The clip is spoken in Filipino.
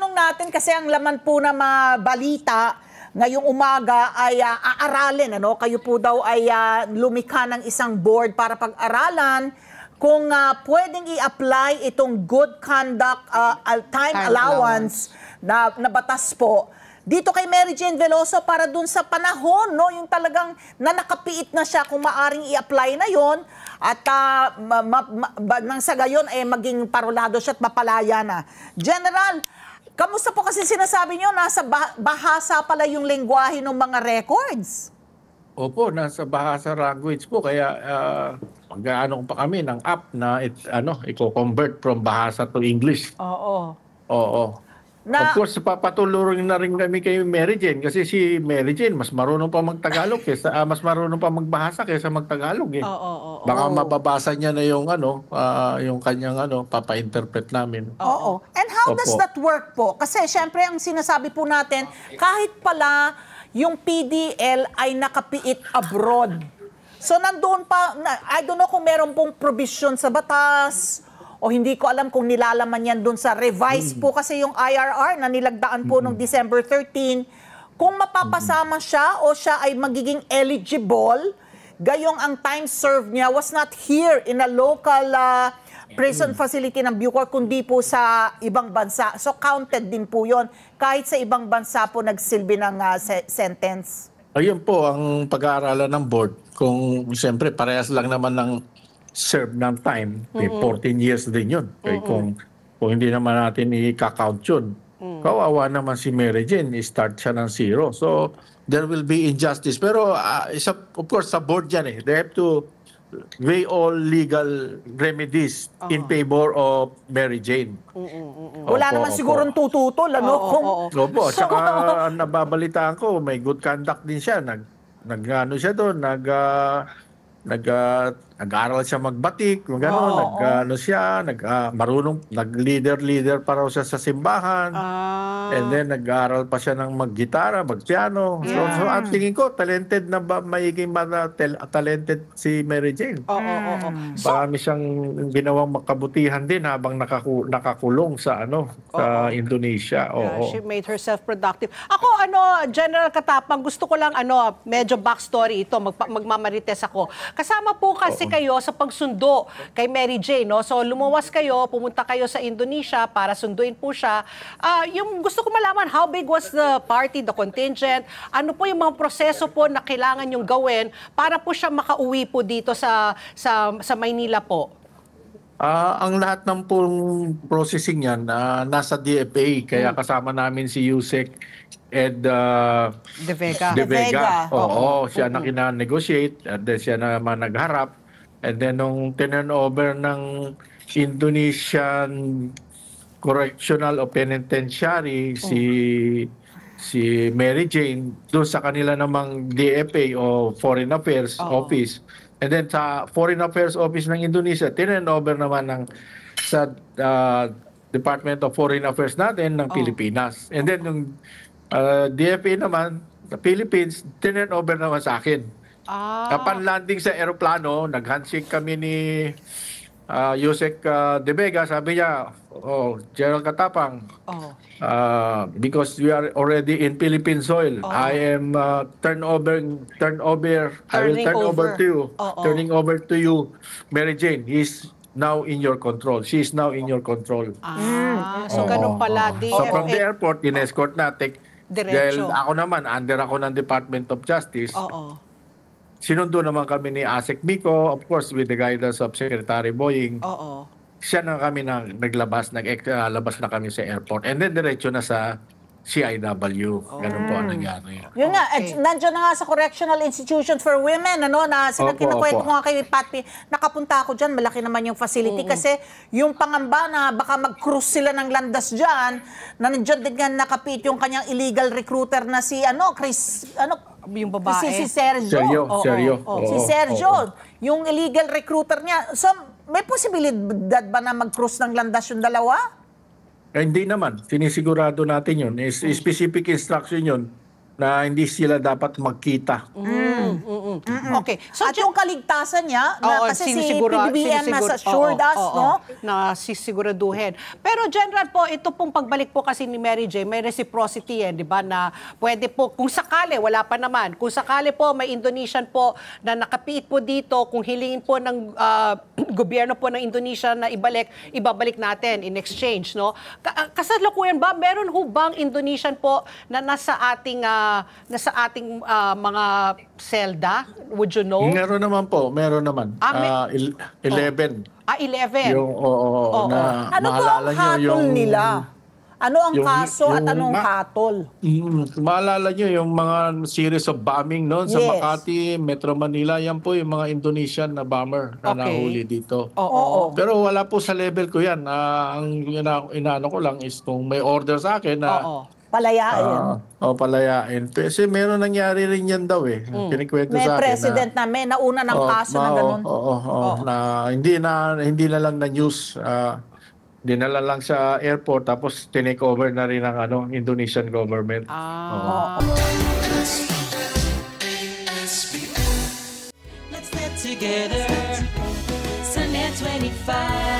tanong natin kasi ang laman po na mga balita ngayong umaga ay aaralin. Kayo po daw ay lumikha ng isang board para pag-aralan kung pwedeng i-apply itong good conduct time allowance na batas po dito kay Mary Jane Veloso para dun sa panahon, yung talagang nakapiit na siya kung maaring i-apply na yon at nang sa gayon ay maging parolado siya at mapalaya na. General, kamusta po kasi sinasabi niyo nasa bahasa pala yung lengguwahe ng mga records? Opo, nasa bahasa language po kaya mag-aano pa kami ng app na i-convert from bahasa to English. Oo. Oo. Of course, papatuloy na rin kami kay Mary Jane kasi si Mary Jane mas marunong pa mag-Tagalog mas marunong pa magbahasa kaysa mag-Tagalog eh. Baka mababasa niya na yung yung kanyang papa-interpret namin. Oo. And how does that work po? Kasi syempre ang sinasabi po natin, kahit pala yung PDL ay nakapiit abroad. So nandoon pa, I don't know kung meron pong provision sa batas o hindi ko alam kung nilalaman yan doon sa revise po kasi yung IRR na nilagdaan po noong December 13, kung mapapasama siya o siya ay magiging eligible, gayong ang time served niya was not here in a local prison facility ng Bucor, kundi po sa ibang bansa. So counted din po yon kahit sa ibang bansa po nagsilbi ng sentence. Ayun po ang pag-aaralan ng board. Kung siyempre parehas lang naman ng serve ng time, 14 years din yun. Kung hindi naman natin i-count yun, kawawa naman si Mary Jane, start siya ng zero. So, there will be injustice. Pero, of course, sa board yan they have to weigh all legal remedies in favor of Mary Jane. Wala naman sigurong tututol, Opo, saka nababalitaan ko, may good conduct din siya. Nag-ano siya doon, nag-aaral siya magbatik, nag-ano siya, marunong, nag-leader pa raw siya sa simbahan. And then nag-aaral pa siya ng mag-gitara, mag-piano. So ang tingin ko, talented na magiging talented si Mary Jane. Marami siyang ginawang makabutihan din habang nakakulong sa sa Indonesia. She made herself productive. Ako, General Katapang, gusto ko lang medyo backstory ito, magmamarites ako. Kasama po kasi kayo sa pagsundo kay Mary Jane, no? So lumuwas kayo, pumunta kayo sa Indonesia para sunduin po siya. Yung gusto ko malaman, how big was the party, the contingent? Ano po yung mga proseso po na kailangan yung gawin para po siya makauwi po dito sa Maynila po? Ang lahat ng pong processing yan nasa DFA, kaya kasama namin si Yusek Ed De Vega. Oo, siya na kina-negotiate and then siya naman nagharap. And then nung turnover ng Indonesian Correctional o Penitentiary si Mary Jane doon sa kanila namang DFA o Foreign Affairs Office. And then sa Foreign Affairs Office ng Indonesia, turnover naman sa Department of Foreign Affairs natin ng Pilipinas. And then yung DFA naman, sa Philippines, turnover naman sa akin. Kapag landing sa aeroplano, nag-handshake kami ni Yusek De Vega, sabi niya, General Katapang, because we are already in Philippine soil, I am turning over to you, Mary Jane. He's now in your control. She is now in your control. So ganun pala. So from the airport, in-escort natin. Dahil Diretso. ako naman, under ako ng Department of Justice. Sinundo naman kami ni Asek Bico, of course, with the guidance of Secretary Boying. Siya na kami naglabas na kami sa airport. And then diretso na sa CIW. Ganun po ang nangyari. Yun nga, nandiyan na nga sa Correctional Institution for Women, na kinakwento ko nga kay Pat, nakapunta ako dyan, malaki naman yung facility kasi yung pangamba na baka mag-cruise sila ng landas dyan, na nandiyan din nga nakapit yung kanyang illegal recruiter na si, yung babae. Si Sergio. Si Sergio, yung illegal recruiter niya. So, may posibilidad ba na mag-cruise ng landas yung dalawa? Hindi naman. Sinisigurado natin yun. Specific instruction yun na hindi sila dapat magkita. Okay. So, At yung kaligtasan niya, na kasi si PBBM has assured us, no? Na sisiguraduhin. Pero General po, ito pong pagbalik po kasi ni Mary J, may reciprocity di ba, na pwede po, kung sakali, wala pa naman, kung sakali po may Indonesian po na nakapiit po dito, kung hilingin po ng gobyerno po ng Indonesia na ibabalik natin in exchange, no? Kasalukuyan ba, meron ho bang Indonesian po na nasa ating mga selda? Would you know? Meron naman po, meron naman. 11. 11. Yung, na Ano po maalala ang nyo hatol nila? Ano ang kaso at anong hatol? Maalala nyo yung mga series of bombing noon sa Makati, Metro Manila, yan po yung mga Indonesian na bomber na nahuli dito. Pero wala po sa level ko yan. Ang inaano ko lang is kung may order sa akin na palayain. Palayain. Kasi meron nangyari rin yan daw Kinikwento May sa akin. president na may nauna ng kaso na ganun. Na hindi na lang na news. Dinala lang sa airport tapos tinake over na rin ng Indonesian government. Let's get together. Sunday 25.